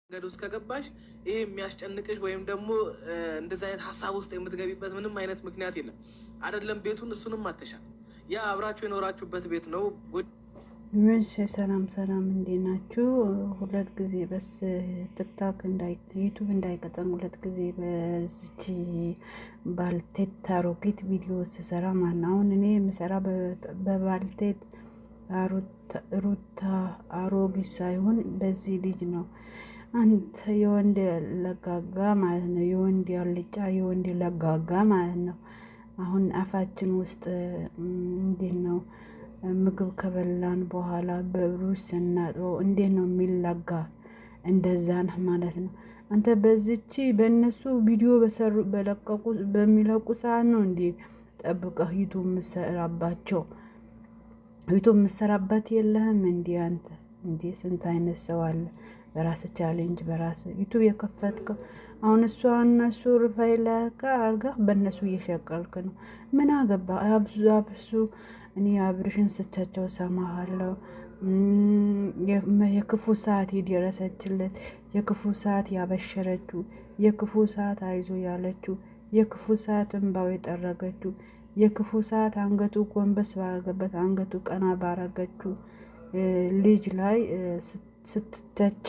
መንገድ ውስጥ ከገባሽ ይሄ የሚያስጨንቅሽ ወይም ደግሞ እንደዚህ አይነት ሀሳብ ውስጥ የምትገቢበት ምንም አይነት ምክንያት የለም። አይደለም ቤቱን እሱንም አተሻል። ያ አብራችሁ የኖራችሁበት ቤት ነው። እሺ ሰላም ሰላም፣ እንዴት ናችሁ? ሁለት ጊዜ በስ ቲክቶክ ዩቱብ እንዳይቀጠን ሁለት ጊዜ በዚች ባልቴት አሮጊት ቪዲዮ ስሰራ ማን አሁን እኔ የምሰራ በባልቴት ሩታ አሮጊት ሳይሆን በዚህ ልጅ ነው። አንተ የወንድ ለጋጋ ማለት ነው። የወንድ ያልጫ የወንድ ለጋጋ ማለት ነው። አሁን አፋችን ውስጥ እንዴት ነው ምግብ ከበላን በኋላ በብሩሽ ስናጥበው እንዴት ነው የሚለጋ? እንደዛ ነህ ማለት ነው። አንተ በዚች በእነሱ ቪዲዮ በሚለቁ ሰዓት ነው እንዴ ጠብቀህ ዩቱብ የምሰራባቸው? ዩቱብ የምሰራበት የለህም እንዴ አንተ? እንዴ ስንት አይነት ሰው አለ። በራስ ቻሌንጅ በራስ ዩቱብ የከፈትከው አሁን እነሱ ሩፋኤል አርጋ በእነሱ እየሸቀልክ ነው። ምን አገባ? አብሱ እኔ አብርሽን ስቻቸው ሰማሃለሁ። የክፉ ሰዓት የደረሰችለት፣ የክፉ ሰዓት ያበሸረችው፣ የክፉ ሰዓት አይዞ ያለችው፣ የክፉ ሰዓት እንባው የጠረገችው፣ የክፉ ሰዓት አንገቱ ጎንበስ ባረገበት አንገቱ ቀና ባረገችው ልጅ ላይ ስትተች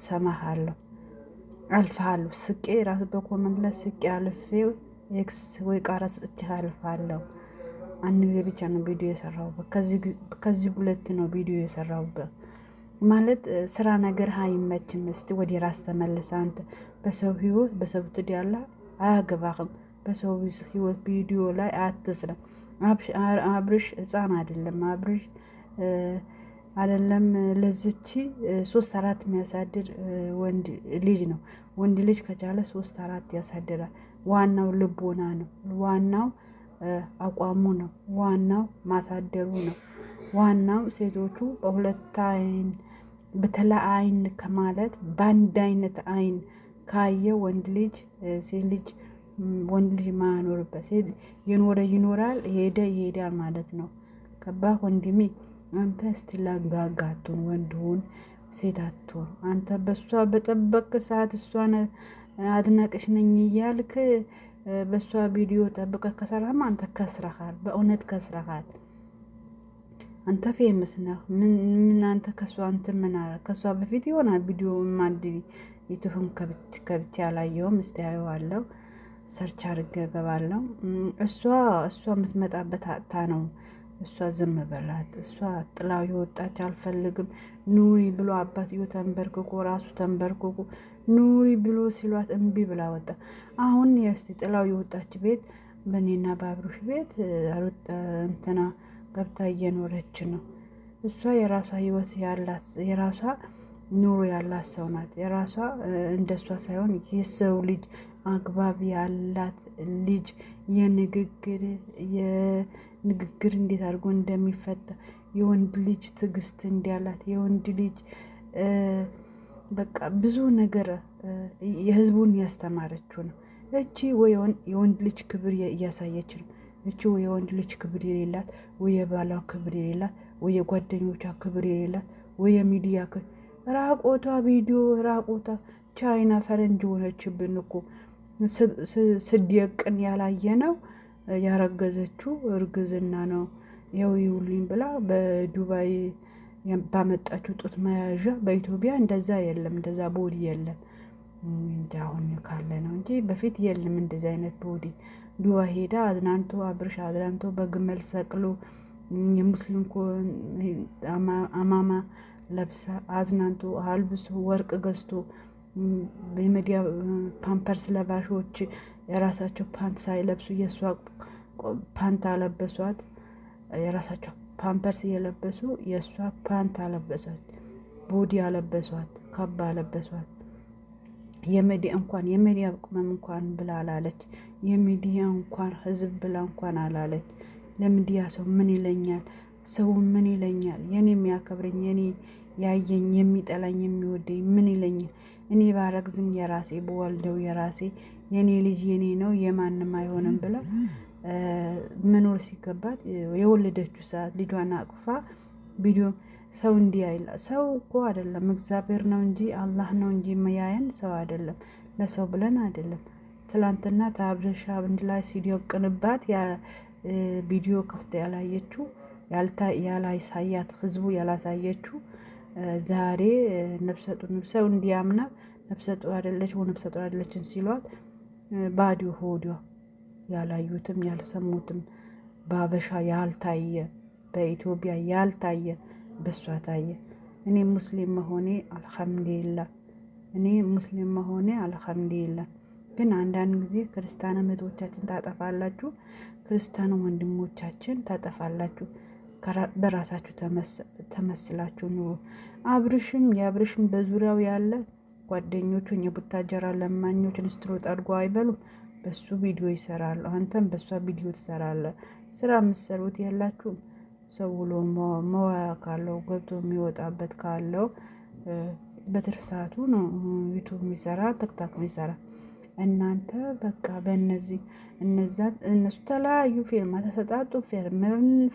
ሰማሃለሁ። አልፋለሁ ስቄ ራሱ በኮመንት ላይ ስቄ አልፌው ኤክስ ወይ ቃራ ሰጥቼ አልፋለሁ። አንድ ጊዜ ብቻ ነው ቪዲዮ የሰራሁበት። ከዚህ ሁለት ነው ቪዲዮ የሰራሁበት። ማለት ስራ ነገር አይመችም። እስቲ ወደ ራስ ተመለስ አንተ። በሰው ህይወት በሰው ትዲያላ አያገባህም። በሰው ህይወት ቪዲዮ ላይ አትስራ። አብርሽ ህፃን አይደለም። አብርሽ አይደለም ለዚች 3-4 የሚያሳድር ወንድ ልጅ ነው። ወንድ ልጅ ከቻለ 3-4 ያሳድራል። ዋናው ልቦና ነው። ዋናው አቋሙ ነው። ዋናው ማሳደሩ ነው። ዋናው ሴቶቹ በሁለት አይን በተለይ አይን ከማለት በአንድ አይነት አይን ካየ ወንድ ልጅ ሴት ልጅ ወንድ ልጅ ማኖርበት ሴት የኖረ ይኖራል፣ ሄደ ይሄዳል ማለት ነው። ከባህ ወንድሜ አንተ እስቲ ላጋጋቱን ወንድውን ሴት አትሆን። አንተ በሷ በጠበቅ ሰዓት እሷን አድናቅሽ ነኝ እያልክ በሷ ቪዲዮ ጠብቀህ ከሰራማ አንተ ከስረሃል። በእውነት ከስረሃል። አንተ ፌመስ ነህ። ምን አንተ ከሷ እንትን ምን አለ? ከሷ በፊት ይሆናል ቪዲዮ ማንዲ ዩቱብን ከብቻ ያላየውም እስቲ አየዋለሁ። ሰርች አድርጌ እገባለሁ። እሷ የምትመጣበት አጥታ ነው። እሷ ዝም በላት። እሷ ጥላው የወጣች አልፈልግም ኑሪ ብሎ አባትዮ ተንበርክኮ ራሱ ተንበርክኮ ኑሪ ብሎ ሲሏት እምቢ ብላ ወጣ። አሁን እስቲ ጥላው የወጣች ቤት በእኔና በአብሩሽ ቤት እንትና ገብታ እየኖረች ነው። እሷ የራሷ ህይወት ያላት የራሷ ኑሮ ያላት ሰው ናት። የራሷ እንደሷ ሳይሆን የሰው ልጅ አግባብ ያላት ልጅ የንግግር እንዴት አድርጎ እንደሚፈታ የወንድ ልጅ ትዕግስት እንዲያላት የወንድ ልጅ በቃ ብዙ ነገር የህዝቡን ያስተማረችው ነው። እቺ ወይ የወንድ ልጅ ክብር እያሳየች ነው። እቺ ወይ የወንድ ልጅ ክብር የሌላት፣ ወይ የባሏ ክብር የሌላት፣ ወይ የጓደኞቿ ክብር የሌላት፣ ወይ የሚዲያ ራቆቷ ቪዲዮ ራቆቷ ቻይና ፈረንጅ ሆነችብን እኮ። ስደቅን ያላየ ነው ያረገዘችው እርግዝና ነው። ያው ይውልኝ ብላ በዱባይ ባመጣችው ጡት መያዣ በኢትዮጵያ እንደዛ የለም፣ እንደዛ ቦዲ የለም። እንጂ አሁን ካለ ነው እንጂ በፊት የለም እንደዛ አይነት ቦዲ። ዱባይ ሄዳ አዝናንቶ አብርሽ አዝናንቶ በግመል ሰቅሎ የሙስሊም አማማ ለብሳ አዝናንቶ አልብሶ ወርቅ ገዝቶ በሚዲያ ፓምፐርስ ለባሾች የራሳቸው ፓንት ሳይለብሱ የእሷ ፓንት አለበሷት። የራሳቸው ፓምፐርስ እየለበሱ የእሷ ፓንት አለበሷት፣ ቦዲ አለበሷት፣ ካባ አለበሷት። የሚዲያ ቅመም እንኳን ብላ አላለች። የሚዲያ እንኳን ህዝብ ብላ እንኳን አላለች። ለሚዲያ ሰው ምን ይለኛል? ሰው ምን ይለኛል? የኔ የሚያከብረኝ የኔ ያየኝ የሚጠላኝ የሚወደኝ ምን ይለኛል? እኔ ባረግዝም የራሴ በወልደው የራሴ የኔ ልጅ የኔ ነው የማንም አይሆንም ብላ መኖር ሲገባት የወለደችው ሰዓት ልጇን አቅፋ ቪዲዮ ሰው እንዲህ አይላ ሰው እኮ አይደለም እግዚአብሔር ነው እንጂ አላህ ነው እንጂ የሚያየን ሰው አይደለም። ለሰው ብለን አይደለም። ትላንትና ታብረሻ አንድ ላይ ሲዲዮቅንባት ያ ቪዲዮ ክፍት ያላየችው ያላሳያት ህዝቡ ያላሳየችው ዛሬ ነፍሰው እንዲያምናት ነፍሰጡር አይደለች ነፍሰጡር አይደለችን ሲሏት ባዶ ሆዷ ያላዩትም ያልሰሙትም በአበሻ ያልታየ በኢትዮጵያ ያልታየ በሷ ታየ። እኔ ሙስሊም መሆኔ አልሐምዱሊላህ። ግን አንዳንድ ጊዜ ክርስቲያን እህቶቻችን ታጠፋላችሁ፣ ክርስቲያን ወንድሞቻችን ታጠፋላችሁ። በራሳችሁ ተመስላችሁ ኑሩ። የአብርሽም በዙሪያው ያለ ጓደኞቹን የቡታጀራ ለማኞች ንስትሮ ጠርጎ አይበሉም። በሱ ቪዲዮ ይሰራሉ። አንተም በሷ ቪዲዮ ትሰራለህ። ስራ የምትሰሩት ያላችሁ ሰው ብሎ መዋያ ካለው ገብቶ የሚወጣበት ካለው በትርፍ ሰዓቱ ነው ዩቱብ የሚሰራ ቲክቶክ የሚሰራ። እናንተ በቃ እነሱ ተለያዩ፣ ፊርማ ተሰጣጡ።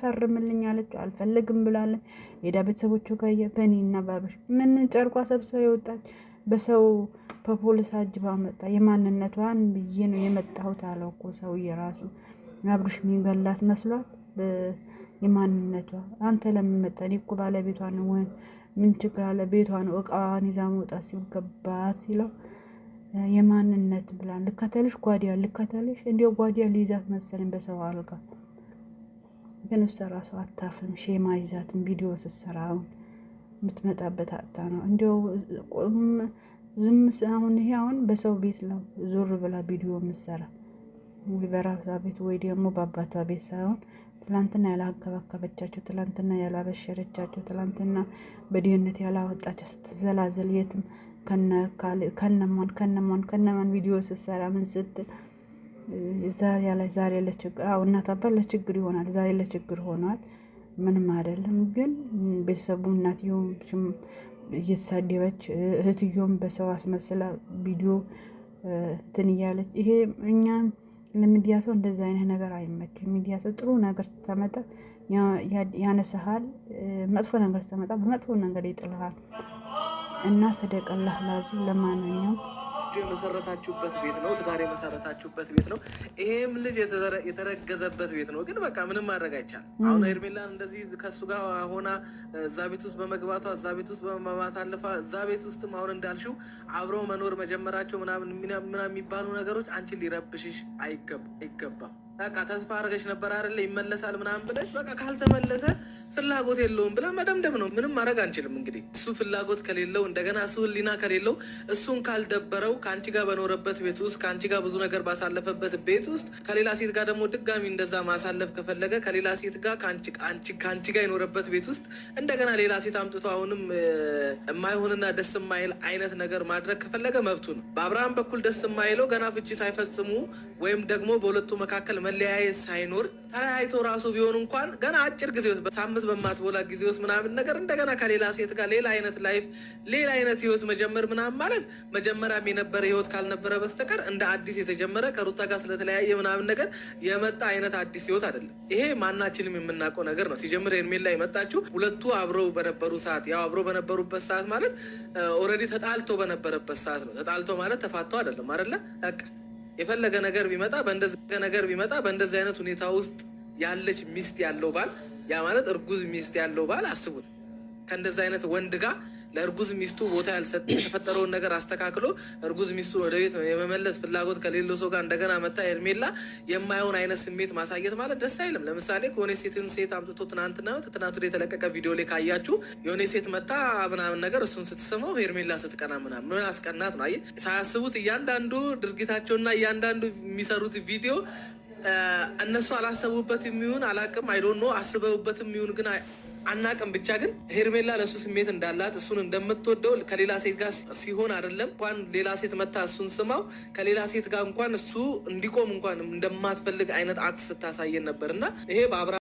ፈርምልኝ አለችው አልፈልግም ብላለች። ሄዳ ቤተሰቦቹ ጋር በእኔና ባብሽ ምን ጨርቋ ሰብስባ የወጣች በሰው በፖሊስ አጅባ መጣ። የማንነቷን ብዬ ነው የመጣሁት አለው እኮ ሰውዬ ራሱ። አብርሽ የሚገላት መስሏት የማንነቷ አንተ ለምን መጣ? እኔ እኮ ባለቤቷ ነው። ምን ችግር አለ? ቤቷ ነው። እቃዋን ይዛ መውጣት ሲገባት ሲለው የማንነት ብላ ልከተልሽ ልከተልሽ እንዲያው ጓዲያ ሊይዛት መሰለኝ በሰው አልጋ። ግን እሷ ራሷ አታፍም። ሼማ ይዛትን ቪዲዮ ስትሰራ አሁን የምትመጣበት አጣ ነው። እንዲያው አሁን ይሄ አሁን በሰው ቤት ነው ዞር ብላ ቪዲዮ የምትሰራ ወይ በራሷ ቤት ወይ ደግሞ በአባቷ ቤት ሳይሆን ትላንትና ያላከባከበቻቸው፣ ትላንትና ያላበሸረቻቸው፣ ትላንትና በድህነት ያላወጣቸው ስትዘላዘል የትም ከነማን ቪዲዮ ስትሰራ ምን ስትል ዛሬ ለችግር እናት አባት ለችግር ይሆናል። ዛሬ ለችግር ሆኗል። ምንም አይደለም። ግን ቤተሰቡ እናትየውም እየተሳደበች እህትዮም በሰው አስመስላ ቪዲዮ እንትን እያለች ይሄ እኛም ለሚዲያ ሰው እንደዚህ አይነት ነገር አይመችም። ሚዲያ ሰው ጥሩ ነገር ስትመጣ ያነሳሃል፣ መጥፎ ነገር ስትመጣ በመጥፎ ነገር ይጥልሃል። እና ሰደቀላህ ላዚም። ለማንኛውም የመሰረታችሁበት ቤት ነው፣ ትዳር የመሰረታችሁበት ቤት ነው። ይሄም ልጅ የተረገዘበት ቤት ነው። ግን በቃ ምንም ማድረግ አይቻልም። አሁን ሄርሜላን እንደዚህ ከሱ ጋር ሆና እዛ ቤት ውስጥ በመግባቷ እዛ ቤት ውስጥ በማሳለፏ እዛ ቤት ውስጥም አሁን እንዳልሽው አብረው መኖር መጀመራቸው ምናምን የሚባሉ ነገሮች አንቺን ሊረብሽሽ አይገባም። በቃ ተስፋ አድርገሽ ነበር አይደለ ይመለሳል ምናምን ብለሽ በቃ ካልተመለሰ ፍላጎት የለውም ብለን መደምደም ነው። ምንም ማድረግ አንችልም። እንግዲህ እሱ ፍላጎት ከሌለው እንደገና እሱ ሕሊና ከሌለው እሱን ካልደበረው ከአንቺ ጋር በኖረበት ቤት ውስጥ ከአንቺ ጋር ብዙ ነገር ባሳለፈበት ቤት ውስጥ ከሌላ ሴት ጋር ደግሞ ድጋሚ እንደዛ ማሳለፍ ከፈለገ ከሌላ ሴት ጋር ከአንቺ ጋር የኖረበት ቤት ውስጥ እንደገና ሌላ ሴት አምጥቶ አሁንም የማይሆንና ደስ የማይል አይነት ነገር ማድረግ ከፈለገ መብቱ ነው። በአብርሃም በኩል ደስ የማይለው ገና ፍቺ ሳይፈጽሙ ወይም ደግሞ በሁለቱ መካከል መለያየት ሳይኖር ተለያይቶ ራሱ ቢሆን እንኳን ገና አጭር ጊዜ ውስጥ በሳምንት በማትቦላ ጊዜ ውስጥ ምናምን ነገር እንደገና ከሌላ ሴት ጋር ሌላ አይነት ላይፍ ሌላ አይነት ህይወት መጀመር ምናምን ማለት መጀመሪያም የነበረ ህይወት ካልነበረ በስተቀር እንደ አዲስ የተጀመረ ከሩታ ጋር ስለተለያየ ምናምን ነገር የመጣ አይነት አዲስ ህይወት አይደለም። ይሄ ማናችንም የምናውቀው ነገር ነው። ሲጀምር ሄርሜላ የመጣችው ሁለቱ አብረው በነበሩ ሰዓት፣ ያው አብረው በነበሩበት ሰዓት ማለት ኦልሬዲ ተጣልቶ በነበረበት ሰዓት ነው። ተጣልቶ ማለት ተፋተው አይደለም አይደለ? በቃ የፈለገ ነገር ቢመጣ በእንደዚህ አይነት ሁኔታ ውስጥ ያለች ሚስት ያለው ባል፣ ያ ማለት እርጉዝ ሚስት ያለው ባል አስቡት። ከእንደዚህ አይነት ወንድ ጋር ለእርጉዝ ሚስቱ ቦታ ያልሰጠ የተፈጠረውን ነገር አስተካክሎ እርጉዝ ሚስቱን ወደ ቤት የመመለስ ፍላጎት ከሌለው ሰው ጋር እንደገና መታ ሄርሜላ የማይሆን አይነት ስሜት ማሳየት ማለት ደስ አይልም። ለምሳሌ ከሆነ ሴት አምጥቶ ትናንት የተለቀቀ ቪዲዮ ላይ ካያችሁ የሆነ ሴት መታ ምናምን ነገር እሱን ስትስመው ሄርሜላ ስትቀና ምናምን ምን አስቀናት ነው? አየህ፣ ሳያስቡት እያንዳንዱ ድርጊታቸውና እያንዳንዱ የሚሰሩት ቪዲዮ እነሱ አላሰቡበት የሚሆን አላቅም፣ አይዶኖ አስበውበት የሚሆን ግን አናቅም። ብቻ ግን ሄርሜላ ለእሱ ስሜት እንዳላት እሱን እንደምትወደው ከሌላ ሴት ጋር ሲሆን አይደለም እንኳን ሌላ ሴት መታ እሱን ስማው ከሌላ ሴት ጋር እንኳን እሱ እንዲቆም እንኳን እንደማትፈልግ አይነት አክት ስታሳየን ነበር እና ይሄ